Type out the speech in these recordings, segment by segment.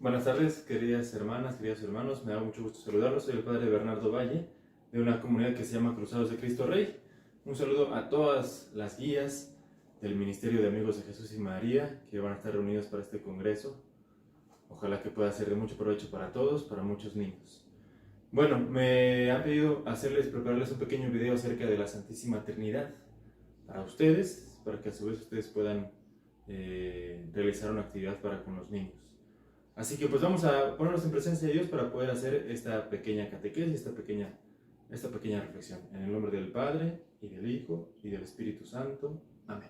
Buenas tardes, queridas hermanas, queridos hermanos. Me da mucho gusto saludarlos. Soy el padre Bernardo Valle, de una comunidad que se llama Cruzados de Cristo Rey. Un saludo a todas las guías del Ministerio de Amigos de Jesús y María que van a estar reunidos para este congreso. Ojalá que pueda ser de mucho provecho para todos, para muchos niños. Bueno, me han pedido prepararles un pequeño video acerca de la Santísima Trinidad para ustedes, para que a su vez ustedes puedan realizar una actividad para con los niños. Así que pues vamos a ponernos en presencia de Dios para poder hacer esta pequeña catequesis, esta pequeña reflexión. En el nombre del Padre, y del Hijo, y del Espíritu Santo. Amén.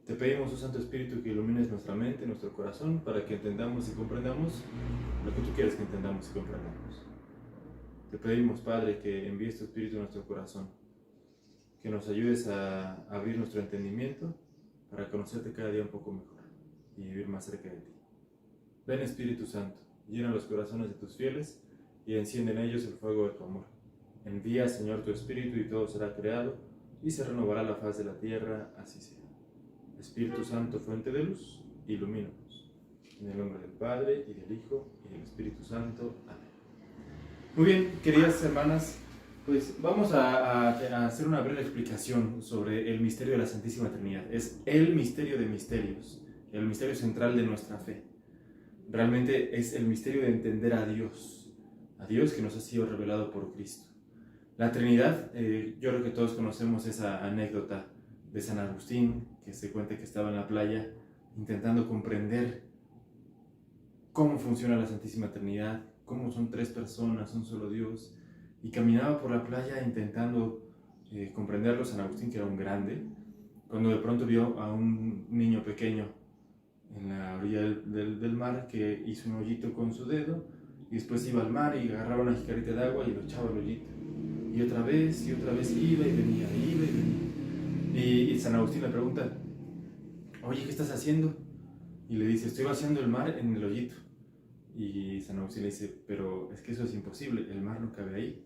Te pedimos, oh Santo Espíritu, que ilumines nuestra mente, nuestro corazón, para que entendamos y comprendamos lo que tú quieres que entendamos y comprendamos. Te pedimos, Padre, que envíes tu Espíritu a nuestro corazón, que nos ayudes a abrir nuestro entendimiento para conocerte cada día un poco mejor y vivir más cerca de ti. Ven, Espíritu Santo, llena los corazones de tus fieles y enciende en ellos el fuego de tu amor. Envía, Señor, tu Espíritu y todo será creado y se renovará la faz de la tierra, así sea. Espíritu Santo, fuente de luz, ilumínanos. En el nombre del Padre, y del Hijo, y del Espíritu Santo. Amén. Muy bien, queridas hermanas, pues vamos a hacer una breve explicación sobre el misterio de la Santísima Trinidad. Es el misterio de misterios, el misterio central de nuestra fe. Realmente es el misterio de entender a Dios que nos ha sido revelado por Cristo. La Trinidad, yo creo que todos conocemos esa anécdota de San Agustín, que se cuenta que estaba en la playa intentando comprender cómo funciona la Santísima Trinidad, cómo son tres personas, un solo Dios, y caminaba por la playa intentando comprenderlo. San Agustín, que era un grande, cuando de pronto vio a un niño pequeño en la orilla del mar, que hizo un hoyito con su dedo y después iba al mar y agarraba una jicarita de agua y lo echaba al hoyito, y otra vez iba y venía, y San Agustín le pregunta: oye, ¿qué estás haciendo? Y le dice: estoy vaciando el mar en el hoyito. Y San Agustín le dice: pero es que eso es imposible, el mar no cabe ahí.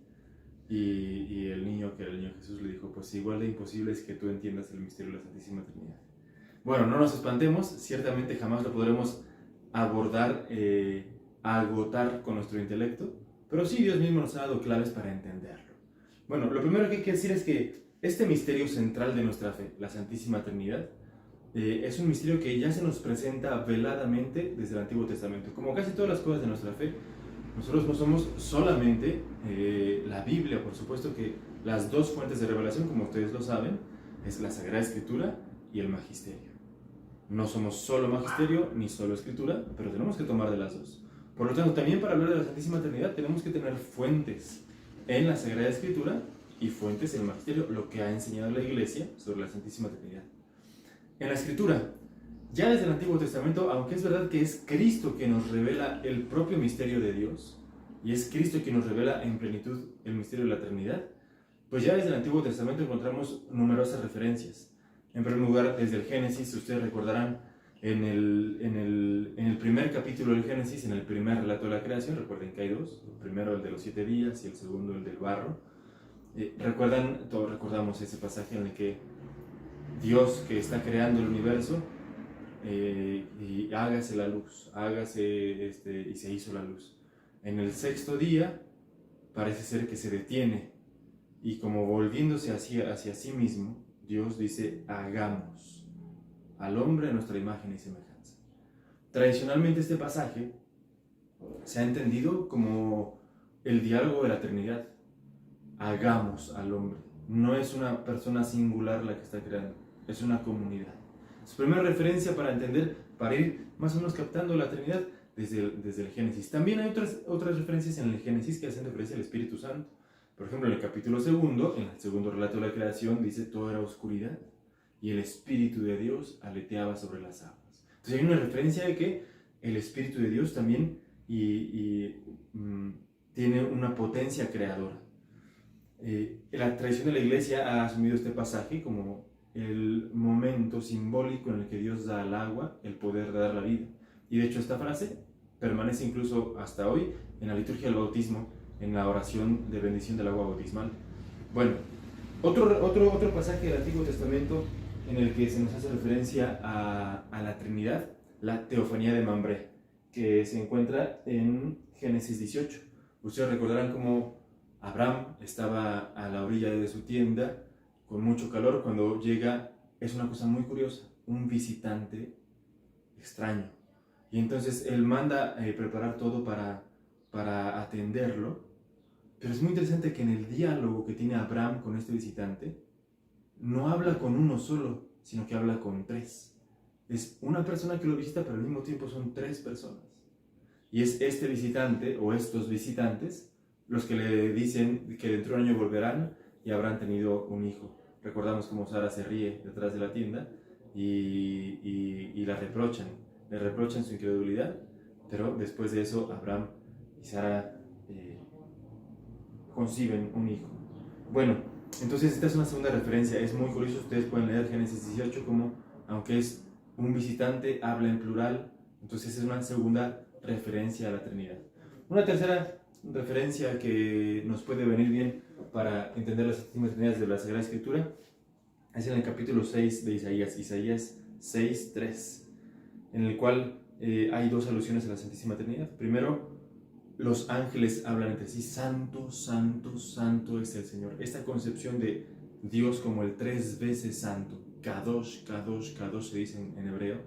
Y el niño, que era el niño Jesús, le dijo: pues igual de imposible es que tú entiendas el misterio de la Santísima Trinidad. Bueno, no nos espantemos, ciertamente jamás lo podremos abordar, agotar con nuestro intelecto, pero sí Dios mismo nos ha dado claves para entenderlo. Bueno, lo primero que hay que decir es que este misterio central de nuestra fe, la Santísima Trinidad, es un misterio que ya se nos presenta veladamente desde el Antiguo Testamento. Como casi todas las cosas de nuestra fe, nosotros no somos solamente la Biblia. Por supuesto que las dos fuentes de revelación, como ustedes lo saben, es la Sagrada Escritura y el Magisterio. No somos solo magisterio ni solo escritura, pero tenemos que tomar de las dos. Por lo tanto, también para hablar de la Santísima Trinidad tenemos que tener fuentes en la Sagrada Escritura y fuentes en el magisterio, lo que ha enseñado la Iglesia sobre la Santísima Trinidad. En la Escritura, ya desde el Antiguo Testamento, aunque es verdad que es Cristo que nos revela el propio misterio de Dios, y es Cristo quien nos revela en plenitud el misterio de la Trinidad, pues ya desde el Antiguo Testamento encontramos numerosas referencias. En primer lugar, desde el Génesis, ustedes recordarán en el primer capítulo del Génesis, en el primer relato de la creación, recuerden que hay dos: el primero el de los 7 días y el segundo el del barro. Todos recordamos ese pasaje en el que Dios, que está creando el universo, y hágase la luz, y se hizo la luz. En el 6.º día parece ser que se detiene, y como volviéndose hacia sí mismo, Dios dice: hagamos al hombre a nuestra imagen y semejanza. Tradicionalmente este pasaje se ha entendido como el diálogo de la Trinidad. Hagamos al hombre. No es una persona singular la que está creando, es una comunidad. Su primera referencia para entender, para ir más o menos captando la Trinidad desde el Génesis. También hay otras referencias en el Génesis que hacen referencia al Espíritu Santo. Por ejemplo, en el capítulo 2, en el segundo relato de la creación, dice: todo era oscuridad y el Espíritu de Dios aleteaba sobre las aguas. Entonces hay una referencia de que el Espíritu de Dios también tiene una potencia creadora. La tradición de la Iglesia ha asumido este pasaje como el momento simbólico en el que Dios da al agua el poder de dar la vida. Y de hecho esta frase permanece incluso hasta hoy en la liturgia del bautismo, en la oración de bendición del agua bautismal. Bueno, otro pasaje del Antiguo Testamento en el que se nos hace referencia a la Trinidad, la teofanía de Mambré. que se encuentra en Génesis 18. Ustedes recordarán cómo Abraham estaba a la orilla de su tienda con mucho calor cuando llega, es una cosa muy curiosa, un visitante extraño. Y entonces él manda preparar todo para atenderlo. Pero es muy interesante que en el diálogo que tiene Abraham con este visitante, no habla con uno solo, sino que habla con tres. Es una persona que lo visita, pero al mismo tiempo son tres personas. Y es este visitante o estos visitantes los que le dicen que dentro de un año volverán y habrán tenido un hijo. Recordamos cómo Sara se ríe detrás de la tienda y la reprochan. Le reprochan su incredulidad, pero después de eso Abraham y Sara conciben un hijo. Bueno, entonces esta es una segunda referencia. Es muy curioso, ustedes pueden leer Génesis 18 como, aunque es un visitante, habla en plural. Entonces es una segunda referencia a la Trinidad. Una tercera referencia que nos puede venir bien para entender las Santísimas Trinidades de la Sagrada Escritura es en el capítulo 6 de Isaías, Isaías 6:3, en el cual hay dos alusiones a la Santísima Trinidad. Primero, los ángeles hablan entre sí, santo, santo, santo es el Señor. Esta concepción de Dios como el tres veces santo, Kadosh, Kadosh, Kadosh se dice en hebreo,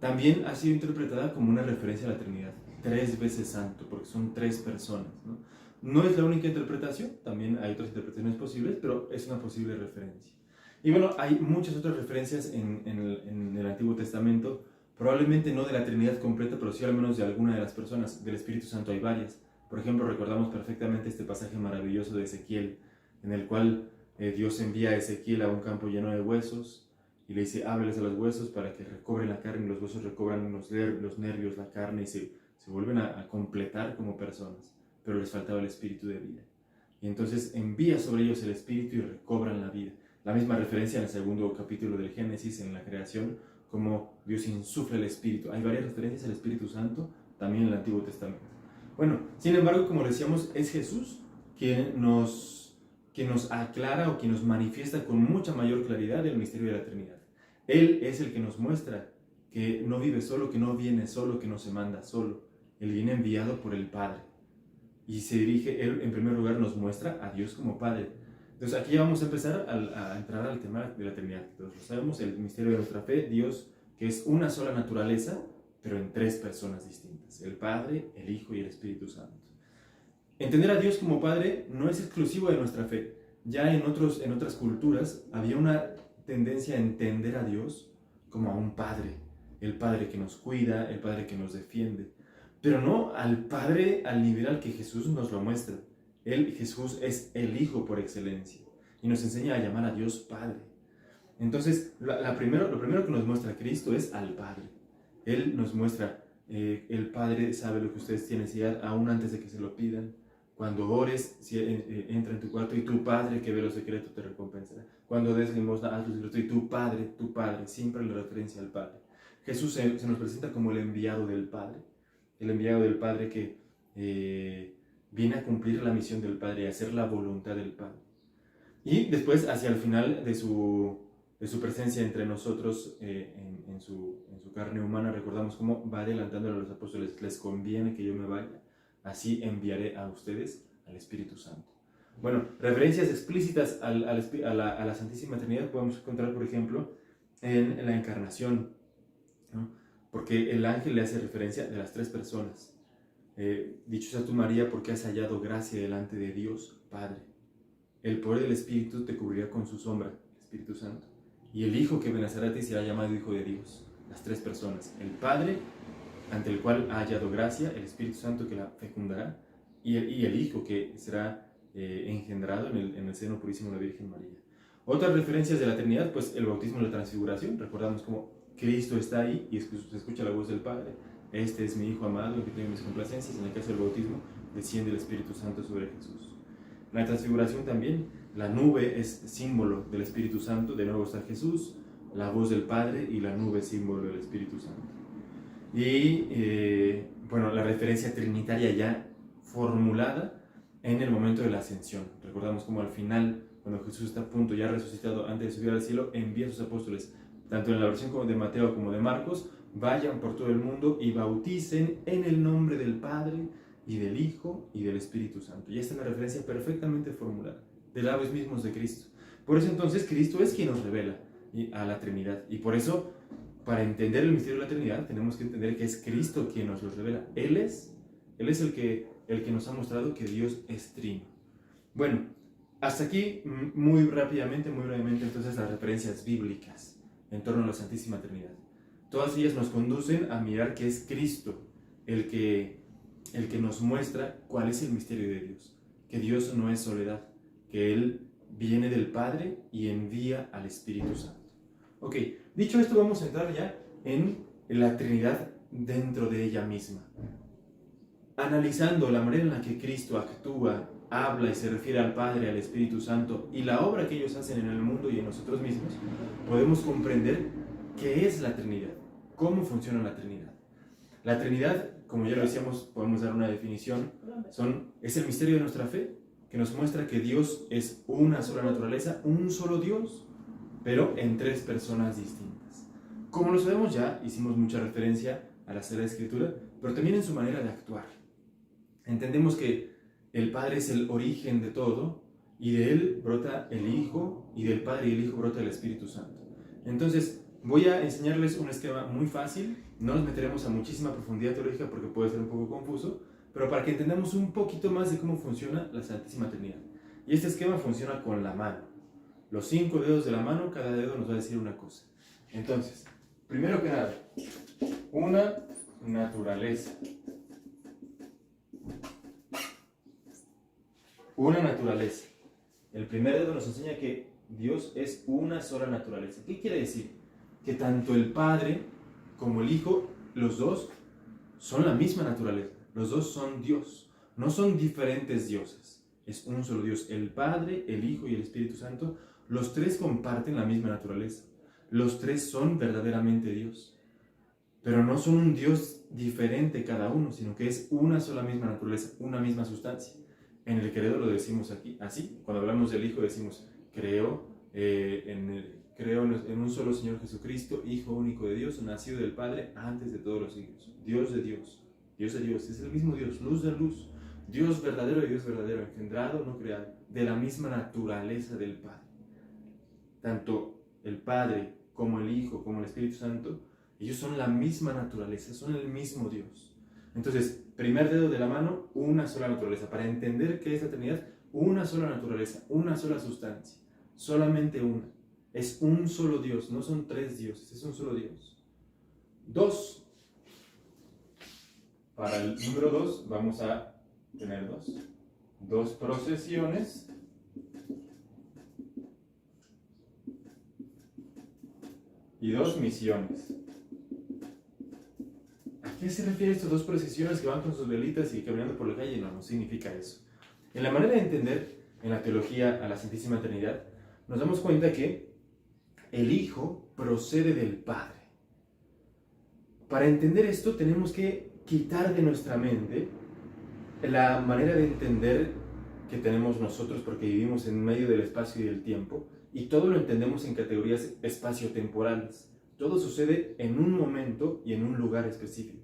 también ha sido interpretada como una referencia a la Trinidad, tres veces santo, porque son tres personas, ¿no? No es la única interpretación, también hay otras interpretaciones posibles, pero es una posible referencia. Y bueno, hay muchas otras referencias en el Antiguo Testamento, probablemente no de la Trinidad completa, pero sí al menos de alguna de las personas. Del Espíritu Santo hay varias. Por ejemplo, recordamos perfectamente este pasaje maravilloso de Ezequiel, en el cual Dios envía a Ezequiel a un campo lleno de huesos y le dice, hábleles a los huesos para que recobren la carne, y los huesos recobran los nervios, la carne, y se vuelven a completar como personas, pero les faltaba el espíritu de vida. Y entonces envía sobre ellos el espíritu y recobran la vida. La misma referencia en el segundo capítulo del Génesis, en la creación, como Dios insufla el Espíritu. Hay varias referencias al Espíritu Santo también en el Antiguo Testamento. Bueno, sin embargo, como decíamos, es Jesús quien nos aclara o quien nos manifiesta con mucha mayor claridad el misterio de la Trinidad. Él es el que nos muestra que no vive solo, que no viene solo, que no se manda solo. Él viene enviado por el Padre. Y se dirige, Él en primer lugar nos muestra a Dios como Padre. Entonces aquí ya vamos a empezar a entrar al tema de la Trinidad. Todos lo sabemos, el misterio de nuestra fe, Dios que es una sola naturaleza, pero en tres personas distintas, el Padre, el Hijo y el Espíritu Santo. Entender a Dios como Padre no es exclusivo de nuestra fe. Ya en otras culturas había una tendencia a entender a Dios como a un Padre, el Padre que nos cuida, el Padre que nos defiende, pero no al Padre al nivel al que Jesús nos lo muestra. Jesús es el Hijo por excelencia y nos enseña a llamar a Dios Padre. Entonces, lo primero que nos muestra Cristo es al Padre. Él nos muestra, el Padre sabe lo que ustedes tienen necesidad aún antes de que se lo pidan. Cuando ores, entra en tu cuarto y tu Padre que ve lo secreto te recompensará. Cuando des limosna, haz lo secreto y tu Padre, siempre la referencia al Padre. Jesús se nos presenta como el enviado del Padre que viene a cumplir la misión del Padre y a hacer la voluntad del Padre. Y después, hacia el final de su presencia entre nosotros en su carne humana, recordamos cómo va adelantándole a los apóstoles, les conviene que yo me vaya, así enviaré a ustedes al Espíritu Santo. Bueno, referencias explícitas a la Santísima Trinidad podemos encontrar, por ejemplo, en la Encarnación, ¿no? Porque el ángel le hace referencia de las tres personas. Dichosa tú, María, porque has hallado gracia delante de Dios Padre. El poder del Espíritu te cubrirá con su sombra, el Espíritu Santo. Y el Hijo que nacerá de ti será llamado Hijo de Dios. Las tres personas. El Padre, ante el cual ha hallado gracia, el Espíritu Santo que la fecundará, y el Hijo que será engendrado en el seno purísimo de la Virgen María. Otras referencias de la Trinidad, pues el bautismo y la transfiguración. Recordamos cómo Cristo está ahí y se escucha la voz del Padre. Este es mi Hijo amado, en que tengo mis complacencias. En el caso del bautismo, desciende el Espíritu Santo sobre Jesús. La transfiguración también, la nube es símbolo del Espíritu Santo. De nuevo está Jesús, la voz del Padre y la nube símbolo del Espíritu Santo. Y bueno, la referencia trinitaria ya formulada en el momento de la ascensión. Recordamos como al final, cuando Jesús está a punto, ya resucitado, antes de subir al cielo, envía a sus apóstoles, tanto en la versión como de Mateo como de Marcos, vayan por todo el mundo y bauticen en el nombre del Padre y del Hijo y del Espíritu Santo. Y esta es la referencia perfectamente formulada, de labios mismos de Cristo. Por eso entonces Cristo es quien nos revela a la Trinidad. Y por eso, para entender el misterio de la Trinidad, tenemos que entender que es Cristo quien nos lo revela. Él es el que nos ha mostrado que Dios es trino. Bueno, hasta aquí muy rápidamente, muy brevemente, entonces las referencias bíblicas en torno a la Santísima Trinidad. Todas ellas nos conducen a mirar que es Cristo el que nos muestra cuál es el misterio de Dios, que Dios no es soledad, que Él viene del Padre y envía al Espíritu Santo. Ok, dicho esto, vamos a entrar ya en la Trinidad dentro de ella misma. Analizando la manera en la que Cristo actúa, habla y se refiere al Padre, al Espíritu Santo y la obra que ellos hacen en el mundo y en nosotros mismos, podemos comprender qué es la Trinidad, cómo funciona la Trinidad. La Trinidad, como ya lo decíamos, podemos dar una definición, es el misterio de nuestra fe, que nos muestra que Dios es una sola naturaleza, un solo Dios, pero en tres personas distintas. Como lo sabemos ya, hicimos mucha referencia a la Sagrada Escritura, pero también en su manera de actuar. Entendemos que el Padre es el origen de todo, y de Él brota el Hijo, y del Padre y el Hijo brota el Espíritu Santo. Entonces, voy a enseñarles un esquema muy fácil, no nos meteremos a muchísima profundidad teológica porque puede ser un poco confuso, pero para que entendamos un poquito más de cómo funciona la Santísima Trinidad. Y este esquema funciona con la mano. Los 5 dedos de la mano, cada dedo nos va a decir una cosa. Entonces, primero que nada, una naturaleza. Una naturaleza. El primer dedo nos enseña que Dios es una sola naturaleza. ¿Qué quiere decir? Que tanto el Padre como el Hijo, los dos, son la misma naturaleza. Los dos son Dios. No son diferentes dioses. Es un solo Dios. El Padre, el Hijo y el Espíritu Santo, los tres comparten la misma naturaleza. Los tres son verdaderamente Dios. Pero no son un Dios diferente cada uno, sino que es una sola misma naturaleza, una misma sustancia. En el credo lo decimos aquí, así. Cuando hablamos del Hijo decimos, creo en un solo Señor Jesucristo, Hijo único de Dios, nacido del Padre antes de todos los siglos. Dios de Dios, Dios de Dios, es el mismo Dios, luz de luz. Dios verdadero de Dios verdadero, engendrado, no creado, de la misma naturaleza del Padre. Tanto el Padre como el Hijo, como el Espíritu Santo, ellos son la misma naturaleza, son el mismo Dios. Entonces, primer dedo de la mano, una sola naturaleza. Para entender qué es la Trinidad, una sola naturaleza, una sola sustancia, solamente una. Es un solo Dios, no son tres dioses, es un solo Dios. 2. Para el número 2 vamos a tener dos procesiones y 2 misiones. ¿A qué se refiere estas 2 procesiones que van con sus velitas y caminando por la calle? No significa eso. En la manera de entender en la teología a la Santísima Trinidad, nos damos cuenta que el Hijo procede del Padre. Para entender esto tenemos que quitar de nuestra mente la manera de entender que tenemos nosotros, porque vivimos en medio del espacio y del tiempo, y todo lo entendemos en categorías espaciotemporales. Todo sucede en un momento y en un lugar específico.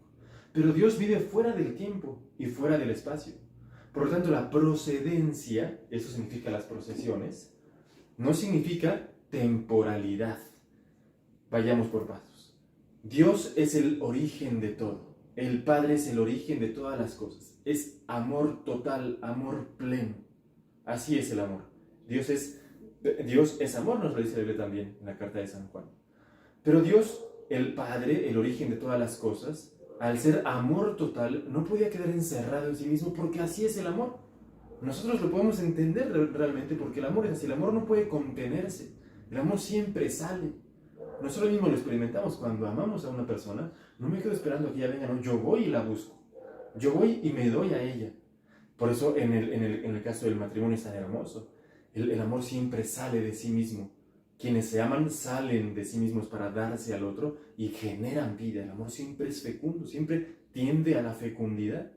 Pero Dios vive fuera del tiempo y fuera del espacio. Por lo tanto, la procedencia, eso significa las procesiones, no significa temporalidad. Vayamos por pasos. Dios es el origen de todo. El Padre es el origen de todas las cosas. Es amor total, amor pleno. Así es el amor. Dios es amor, nos lo dice la Biblia también en la carta de San Juan. Pero Dios, el Padre, el origen de todas las cosas, al ser amor total, no podía quedar encerrado en sí mismo, porque así es el amor. Nosotros lo podemos entender realmente porque el amor es así. El amor no puede contenerse. El amor siempre sale. Nosotros mismos lo experimentamos cuando amamos a una persona. No me quedo esperando a que ella venga, no, yo voy y la busco. Yo voy y me doy a ella. Por eso en el caso del matrimonio es tan hermoso. El amor siempre sale de sí mismo. Quienes se aman salen de sí mismos para darse al otro y generan vida. El amor siempre es fecundo, siempre tiende a la fecundidad.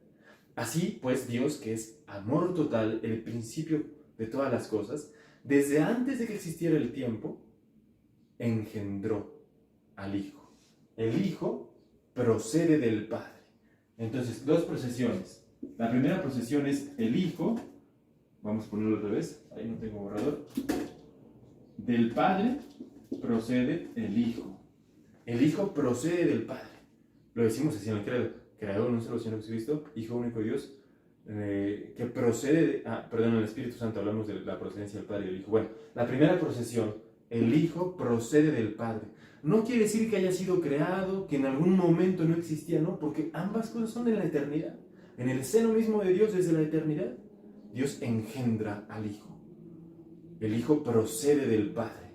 Así pues, Dios, que es amor total, el principio de todas las cosas, desde antes de que existiera el tiempo, engendró. al Hijo. El Hijo procede del Padre. Entonces, dos procesiones. La primera procesión es el Hijo, vamos a ponerlo al revés, ahí no tengo borrador. Del Padre procede el Hijo. El Hijo procede del Padre. Lo decimos así en el credo. Creador en un solo Señor Jesucristo, Hijo único de Dios, que procede perdón, el Espíritu Santo. Hablamos de la procedencia del Padre y del Hijo. Bueno, la primera procesión, el Hijo procede del Padre. No quiere decir que haya sido creado, que en algún momento no existía, no, porque ambas cosas son en la eternidad. En el seno mismo de Dios, desde la eternidad, Dios engendra al Hijo. El Hijo procede del Padre.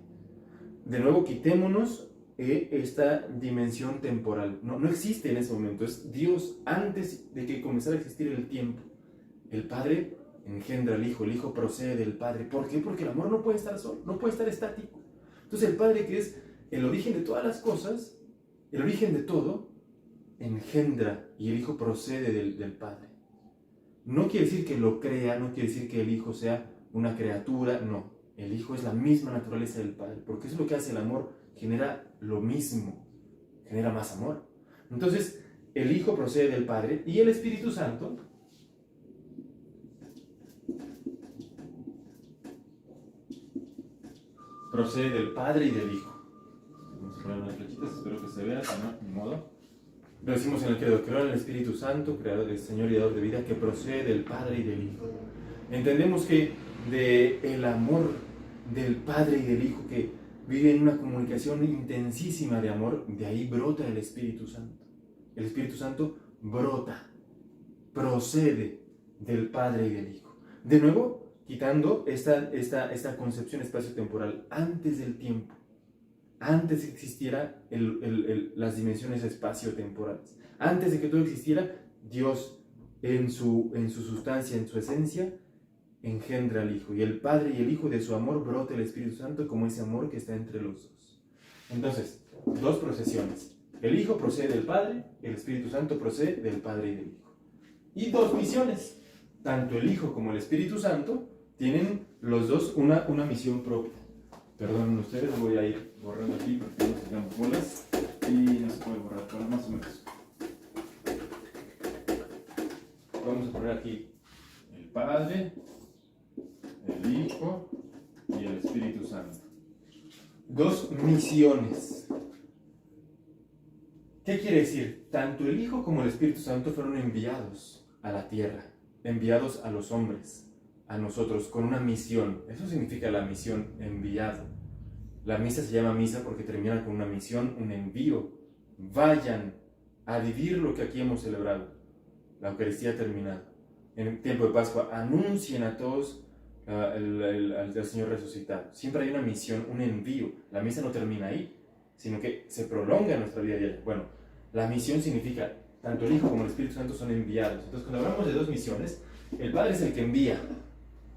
De nuevo, quitémonos esta dimensión temporal. No existe en ese momento. Es Dios antes de que comenzara a existir el tiempo. El Padre engendra al Hijo. El Hijo procede del Padre. ¿Por qué? Porque el amor no puede estar solo, no puede estar estático. Entonces el Padre, que es el origen de todas las cosas, el origen de todo, engendra, y el Hijo procede del Padre. No quiere decir que lo crea, no quiere decir que el Hijo sea una criatura, no. El Hijo es la misma naturaleza del Padre, porque eso es lo que hace el amor, genera lo mismo, genera más amor. Entonces, el Hijo procede del Padre, y el Espíritu Santo procede del Padre y del Hijo. Vamos a poner unas flechitas, espero que se vea, si no, ni modo. Lo decimos en el credo: creo en el Espíritu Santo, creador del Señor y dador de vida, que procede del Padre y del Hijo. Entendemos que del amor del Padre y del Hijo, que vive en una comunicación intensísima de amor, de ahí brota el Espíritu Santo. El Espíritu Santo brota, procede del Padre y del Hijo. De nuevo, quitando esta concepción espacio-temporal, antes del tiempo, antes de que existiera las dimensiones espacio-temporales, antes de que todo existiera, Dios en su sustancia, en su esencia, engendra al Hijo, y el Padre y el Hijo, de su amor brota el Espíritu Santo como ese amor que está entre los dos. Entonces, dos procesiones: el Hijo procede del Padre, el Espíritu Santo procede del Padre y del Hijo. Y dos misiones: tanto el Hijo como el Espíritu Santo tienen los dos una misión propia. Perdonen ustedes, voy a ir borrando aquí porque no nos damos bolas y no se puede borrar, pero más o menos. Vamos a poner aquí el Padre, el Hijo y el Espíritu Santo. Dos misiones. ¿Qué quiere decir? Tanto el Hijo como el Espíritu Santo fueron enviados a la tierra, enviados a los hombres, a nosotros, con una misión. Eso significa la misión, enviado. La misa se llama misa porque termina con una misión, un envío. Vayan a vivir lo que aquí hemos celebrado, la Eucaristía terminada. En el tiempo de Pascua, anuncien a todos al Señor resucitado. Siempre hay una misión, un envío. La misa no termina ahí, sino que se prolonga en nuestra vida diaria. Bueno, la misión significa, tanto el Hijo como el Espíritu Santo son enviados. Entonces, cuando hablamos de dos misiones, el Padre es el que envía.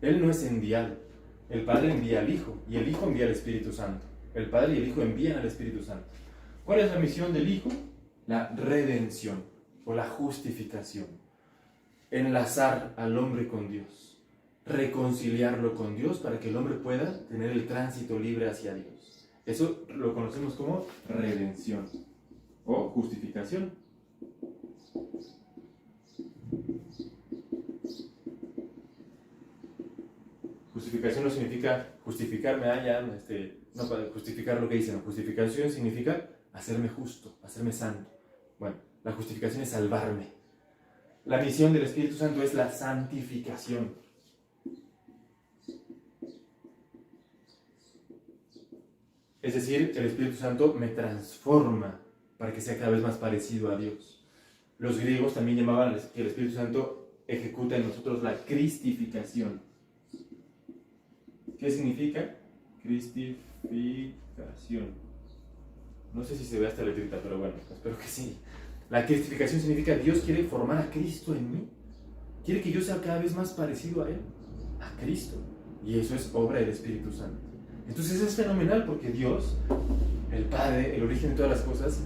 Él no es enviado. El Padre envía al Hijo y el Hijo envía al Espíritu Santo. El Padre y el Hijo envían al Espíritu Santo. ¿Cuál es la misión del Hijo? La redención o la justificación. Enlazar al hombre con Dios. Reconciliarlo con Dios para que el hombre pueda tener el tránsito libre hacia Dios. Eso lo conocemos como redención o justificación. Justificación no significa justificarme, no para justificar lo que dicen. Justificación significa hacerme justo, hacerme santo. Bueno, la justificación es salvarme. La misión del Espíritu Santo es la santificación. Es decir, el Espíritu Santo me transforma para que sea cada vez más parecido a Dios. Los griegos también llamaban que el Espíritu Santo ejecuta en nosotros la cristificación. ¿Qué significa? Cristificación. No sé si se ve esta letrita, pero bueno, espero que sí. La cristificación significa Dios quiere formar a Cristo en mí. Quiere que yo sea cada vez más parecido a Él, a Cristo. Y eso es obra del Espíritu Santo. Entonces es fenomenal porque Dios, el Padre, el origen de todas las cosas,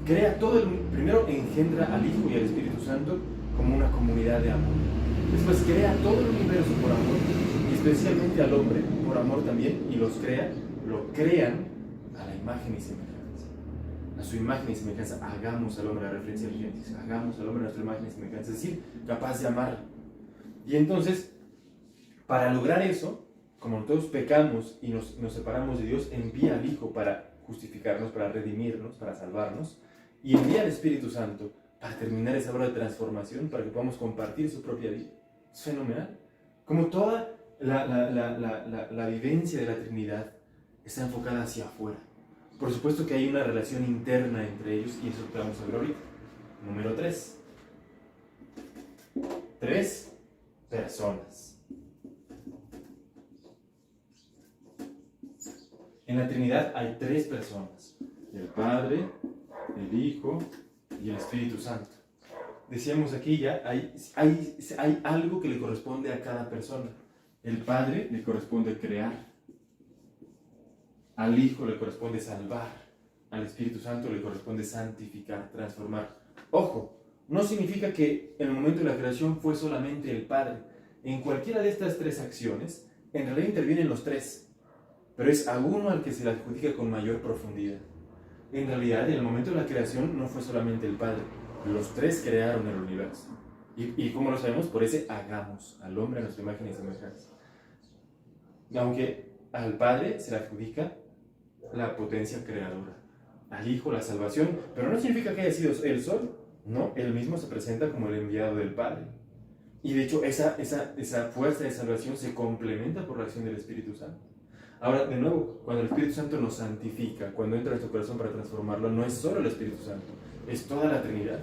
crea todo primero engendra al Hijo y al Espíritu Santo como una comunidad de amor. Después crea todo el universo por amor, y especialmente al hombre por amor también, y lo crean a la imagen y semejanza. su imagen y semejanza, hagamos al hombre, la referencia al Génesis, hagamos al hombre a nuestra imagen y semejanza, es decir, capaz de amar. Y entonces, para lograr eso, como todos pecamos y nos separamos de Dios, envía al Hijo para justificarnos, para redimirnos, para salvarnos, y envía al Espíritu Santo para terminar esa obra de transformación, para que podamos compartir su propia vida. Es fenomenal. Como toda la vivencia de la Trinidad está enfocada hacia afuera. Por supuesto que hay una relación interna entre ellos, y eso es lo que vamos a ver ahorita. Número 3. 3 personas. En la Trinidad hay 3 personas: el Padre, el Hijo y el Espíritu Santo. Decíamos aquí ya, hay algo que le corresponde a cada persona. El Padre le corresponde crear, al Hijo le corresponde salvar, al Espíritu Santo le corresponde santificar, transformar. Ojo, no significa que en el momento de la creación fue solamente el Padre. En cualquiera de estas 3 acciones, en realidad intervienen los 3, pero es a uno al que se le adjudica con mayor profundidad. En realidad, en el momento de la creación no fue solamente el Padre, los 3 crearon el universo. ¿Y cómo lo sabemos? Por ese hagamos al hombre a nuestra imagen y semejanza. Aunque al Padre se le adjudica la potencia creadora, al Hijo la salvación, pero no significa que haya sido él solo, no, él mismo se presenta como el enviado del Padre. Y de hecho esa fuerza de salvación se complementa por la acción del Espíritu Santo. Ahora, de nuevo, cuando el Espíritu Santo nos santifica, cuando entra en tu corazón para transformarlo, no es solo el Espíritu Santo, es toda la Trinidad.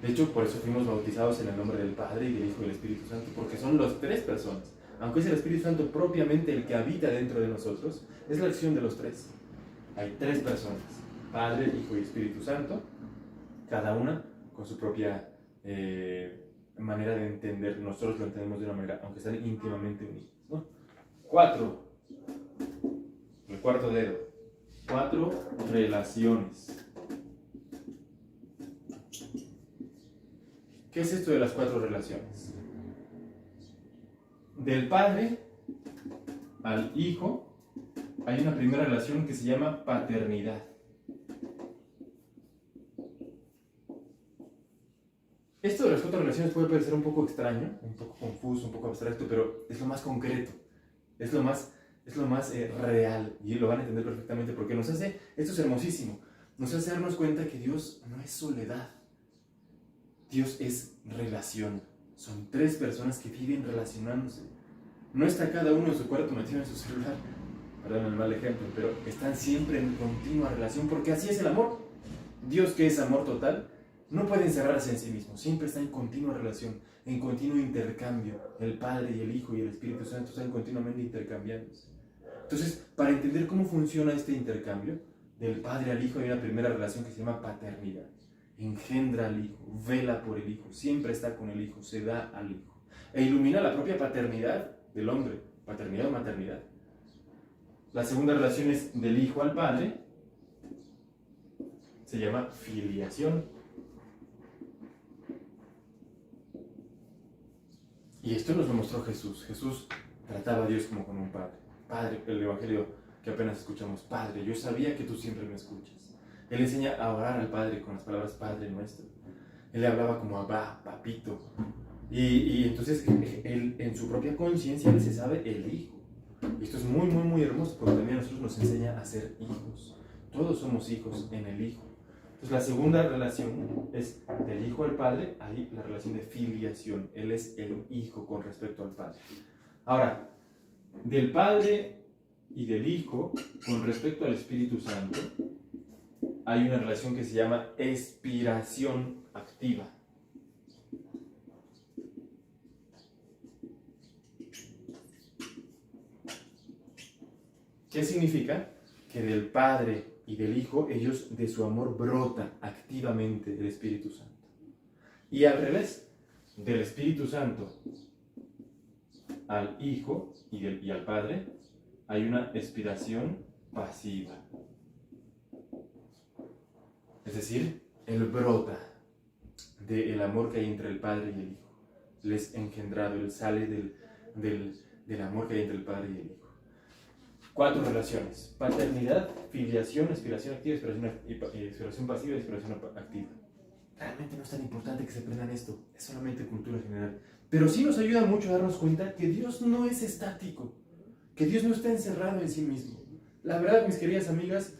De hecho, por eso fuimos bautizados en el nombre del Padre y del Hijo y del Espíritu Santo, porque son las 3 personas. Aunque es el Espíritu Santo propiamente el que habita dentro de nosotros, es la acción de los 3. Hay 3 personas: Padre, Hijo y Espíritu Santo, cada una con su propia manera de entender. Nosotros lo entendemos de una manera, aunque están íntimamente unidos, ¿no? 4. El cuarto dedo. 4 relaciones. ¿Qué es esto de las 4 relaciones? Del Padre al Hijo hay una primera relación que se llama paternidad. Esto de las 4 relaciones puede parecer un poco extraño, un poco confuso, un poco abstracto, pero es lo más concreto, es lo más real, y lo van a entender perfectamente, porque nos hace, esto es hermosísimo, nos hace darnos cuenta que Dios no es soledad, Dios es relación. Son 3 personas que viven relacionándose. No está cada uno en su cuarto metido en su celular, perdón el mal ejemplo, pero están siempre en continua relación, porque así es el amor. Dios, que es amor total, no puede encerrarse en sí mismo, siempre está en continua relación, en continuo intercambio. El Padre y el Hijo y el Espíritu Santo están continuamente intercambiándose. Entonces, para entender cómo funciona este intercambio, del Padre al Hijo hay una primera relación que se llama paternidad. Engendra al Hijo, vela por el Hijo, siempre está con el Hijo, se da al Hijo. E ilumina la propia paternidad del hombre, paternidad o maternidad. La segunda relación es del Hijo al Padre, se llama filiación. Y esto nos lo mostró Jesús. Jesús trataba a Dios como con un padre. Padre, el Evangelio que apenas escuchamos: Padre, yo sabía que tú siempre me escuchas. Él enseña a orar al Padre con las palabras Padre nuestro. Él le hablaba como Abba, papito. Y entonces él, en su propia conciencia, él se sabe el Hijo. Y esto es muy, muy, muy hermoso, porque también a nosotros nos enseña a ser hijos. Todos somos hijos en el Hijo. Entonces la segunda relación es del Hijo al Padre, ahí la relación de filiación. Él es el Hijo con respecto al Padre. Ahora, del Padre y del Hijo con respecto al Espíritu Santo, hay una relación que se llama expiración activa. ¿Qué significa? Que del Padre y del Hijo, ellos de su amor brota activamente el Espíritu Santo. Y al revés, del Espíritu Santo al Hijo y al Padre, hay una expiración pasiva. Es decir, Él brota del amor que hay entre el Padre y el Hijo. Él es engendrado, Él sale del amor que hay entre el Padre y el Hijo. 4 relaciones: paternidad, filiación, aspiración activa, aspiración pasiva y aspiración activa. Realmente no es tan importante que se aprendan esto, es solamente cultura general. Pero sí nos ayuda mucho a darnos cuenta que Dios no es estático, que Dios no está encerrado en sí mismo. La verdad, mis queridas amigas,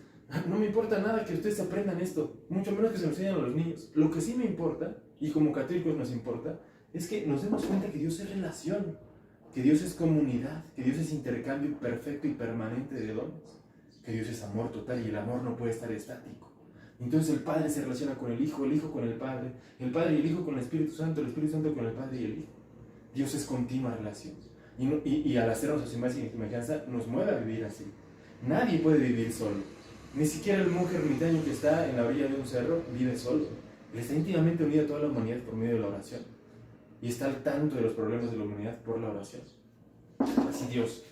no me importa nada que ustedes aprendan esto, mucho menos que se lo enseñen a los niños. Lo que sí me importa, y como católicos nos importa, es que nos demos cuenta que Dios es relación, que Dios es comunidad, que Dios es intercambio perfecto y permanente de dones, que Dios es amor total y el amor no puede estar estático. Entonces el Padre se relaciona con el Hijo con el Padre y el Hijo con el Espíritu Santo Santo con el Padre y el Hijo. Dios es continua relación. Y al hacernos a su imagen y semejanza, nos mueve a vivir así. Nadie puede vivir solo. Ni siquiera el monje ermitaño que está en la orilla de un cerro vive solo. Él está íntimamente unido a toda la humanidad por medio de la oración. Y está al tanto de los problemas de la humanidad por la oración. Así Dios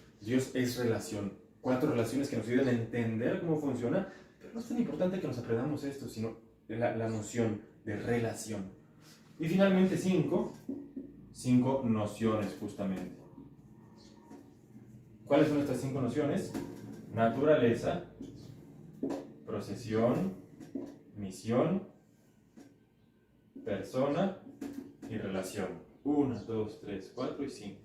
es relación. 4 relaciones que nos ayudan a entender cómo funciona. No es tan importante que nos aprendamos esto, sino la noción de relación. Y finalmente 5 nociones justamente. ¿Cuáles son estas 5 nociones? Naturaleza, procesión, misión, persona y relación. 1, 2, 3, 4 y 5.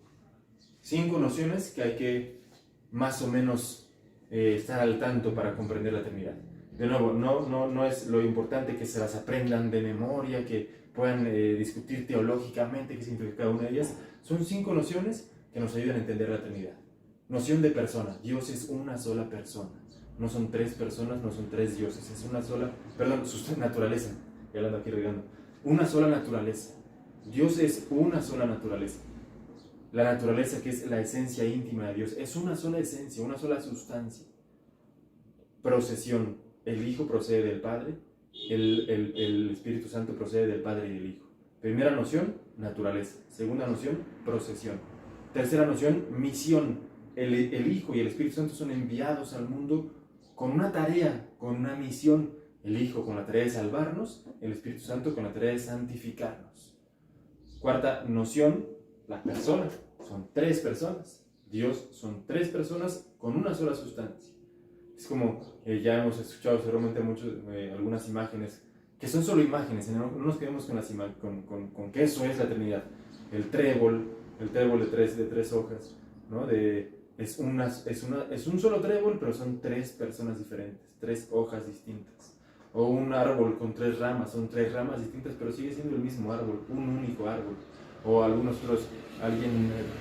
5 nociones que hay que más o menos estar al tanto para comprender la Trinidad. De nuevo, no es lo importante que se las aprendan de memoria, que puedan discutir teológicamente qué significa cada una de ellas. Son 5 nociones que nos ayudan a entender la Trinidad. Noción de persona. Dios es una sola persona. No son 3 personas, no son 3 dioses. Es una sola, su naturaleza. Ya ando aquí regando. Una sola naturaleza. Dios es una sola naturaleza. La naturaleza que es la esencia íntima de Dios. Es una sola esencia, una sola sustancia. Procesión. El Hijo procede del Padre, el Espíritu Santo procede del Padre y del Hijo. Primera noción, naturaleza. Segunda noción, procesión. Tercera noción, misión. El Hijo y el Espíritu Santo son enviados al mundo con una tarea, con una misión. El Hijo con la tarea de salvarnos, el Espíritu Santo con la tarea de santificarnos. Cuarta noción, la persona. Son 3 personas. Dios son 3 personas con una sola sustancia. Es como, ya hemos escuchado seguramente algunas imágenes, que son solo imágenes, no nos quedemos con que eso es la Trinidad. El trébol de tres hojas, ¿no? Es un solo trébol, pero son 3 personas diferentes, 3 hojas distintas. O un árbol con 3 ramas, son 3 ramas distintas, pero sigue siendo el mismo árbol, un único árbol. O algunos otros,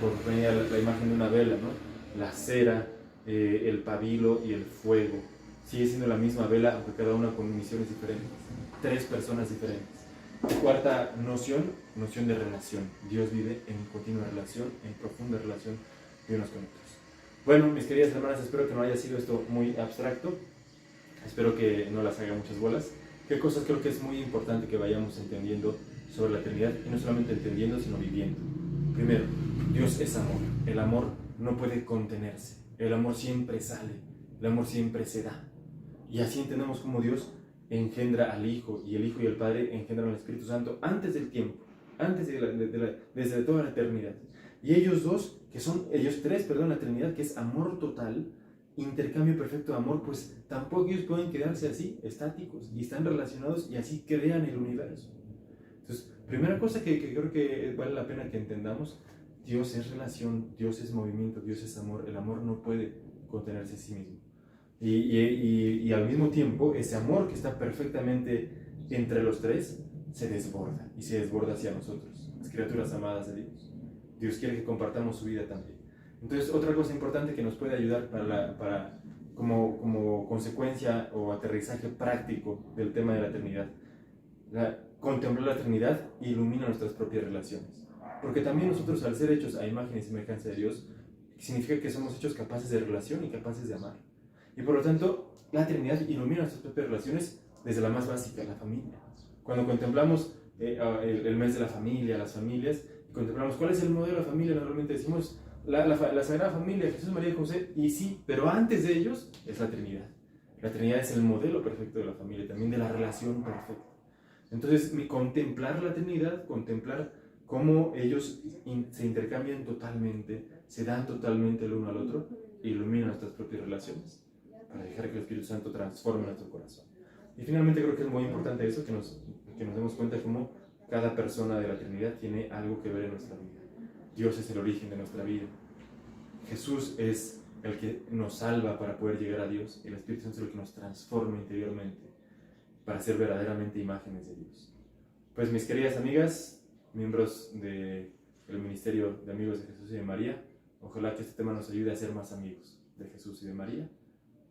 por poner la imagen de una vela, ¿no? La cera, el pabilo y el fuego. Sigue siendo la misma vela, aunque cada una con misiones diferentes. 3 personas diferentes. Cuarta noción de relación. Dios vive en continua relación, en profunda relación de unos con otros. Bueno, mis queridas hermanas, espero que no haya sido esto muy abstracto. Espero que no las haga muchas bolas. ¿Qué cosas creo que es muy importante que vayamos entendiendo sobre la Trinidad? Y no solamente entendiendo, sino viviendo. Primero, Dios es amor. El amor no puede contenerse. El amor siempre sale. El amor siempre se da. Y así entendemos cómo Dios engendra al Hijo, y el Hijo y el Padre engendran al Espíritu Santo antes del tiempo, desde toda la eternidad. Y ellos tres, la Trinidad, que es amor total, intercambio perfecto de amor, pues tampoco ellos pueden quedarse así, estáticos, y están relacionados y así crean el universo. Entonces, primera cosa que creo que vale la pena que entendamos: Dios es relación, Dios es movimiento, Dios es amor. El amor no puede contenerse a sí mismo. Y al mismo tiempo, ese amor que está perfectamente entre los tres se desborda, y se desborda hacia nosotros, las criaturas amadas de Dios. Dios quiere que compartamos su vida también. Entonces, otra cosa importante que nos puede ayudar como consecuencia o aterrizaje práctico del tema de la Trinidad: contemplar la Trinidad ilumina nuestras propias relaciones. Porque también nosotros, al ser hechos a imagen y semejanza de Dios, significa que somos hechos capaces de relación y capaces de amar. Y por lo tanto, la Trinidad ilumina nuestras propias relaciones desde la más básica, la familia. Cuando contemplamos el mes de la familia, las familias, y contemplamos cuál es el modelo de la familia, normalmente decimos la Sagrada Familia, Jesús, María y José, y sí, pero antes de ellos es la Trinidad. La Trinidad es el modelo perfecto de la familia, también de la relación perfecta. Entonces, contemplar la Trinidad, contemplar cómo ellos se intercambian totalmente, se dan totalmente el uno al otro, ilumina nuestras propias relaciones, para dejar que el Espíritu Santo transforme nuestro corazón. Y finalmente creo que es muy importante eso, que nos demos cuenta cómo cada persona de la Trinidad tiene algo que ver en nuestra vida. Dios es el origen de nuestra vida. Jesús es el que nos salva para poder llegar a Dios, y el Espíritu Santo es el que nos transforma interiormente para ser verdaderamente imágenes de Dios. Pues mis queridas amigas, miembros del Ministerio de Amigos de Jesús y de María, ojalá que este tema nos ayude a ser más amigos de Jesús y de María.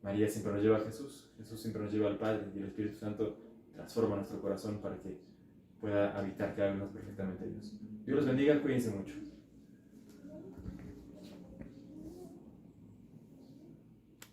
María siempre nos lleva a Jesús, Jesús siempre nos lleva al Padre, y el Espíritu Santo transforma nuestro corazón para que pueda habitar cada vez más perfectamente a Dios. Dios los bendiga, cuídense mucho.